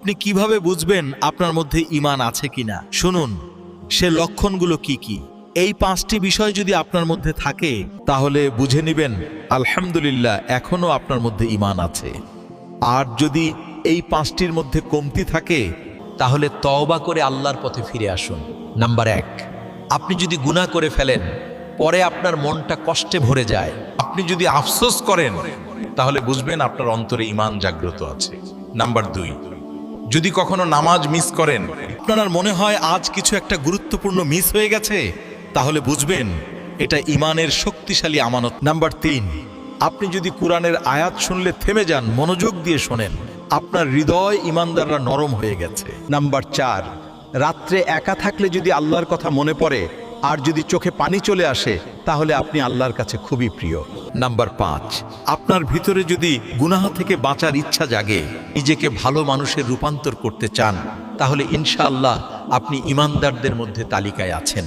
আপনি কিভাবে বুঝবেন আপনার মধ্যে ঈমান আছে কিনা? শুনুন, সে লক্ষণগুলো কি কি। এই 5টি বিষয় যদি আপনার মধ্যে থাকে তাহলে বুঝে নেবেন আলহামদুলিল্লাহ এখনো আপনার মধ্যে ঈমান আছে। আর যদি এই 5টির মধ্যে কমতি থাকে তাহলে তওবা করে আল্লাহর পথে ফিরে আসুন। নাম্বার 1, আপনি যদি গুনাহ করে ফেলেন, পরে আপনার মনটা কষ্টে ভরে যায়, আপনি যদি আফসোস করেন তাহলে বুঝবেন আপনার অন্তরে ঈমান জাগ্রত আছে। নাম্বার 2, যদি কখনো নামাজ মিস করেন, আপনার মনে হয় আজ কিছু একটা গুরুত্বপূর্ণ মিস হয়ে গেছে, তাহলে বুঝবেন এটা ঈমানের শক্তিশালী আমানত। নাম্বার 3, আপনি যদি কোরআনের আয়াত শুনলে থেমে যান, মনোযোগ দিয়ে শোনেন, আপনার হৃদয় ঈমানদাররা নরম হয়ে গেছে। নাম্বার 4, রাত্রে একা থাকলে যদি আল্লাহর কথা মনে পড়ে আর যদি চোখে পানি চলে আসে তাহলে আপনি আল্লাহর কাছে খুবই প্রিয়। নাম্বার 5, আপনার ভিতরে যদি গুনাহ থেকে বাঁচার ইচ্ছা জাগে, নিজেকে ভালো মানুষের রূপান্তর করতে চান, তাহলে ইনশাআল্লাহ আপনি ঈমানদারদের মধ্যে তালিকায় আছেন।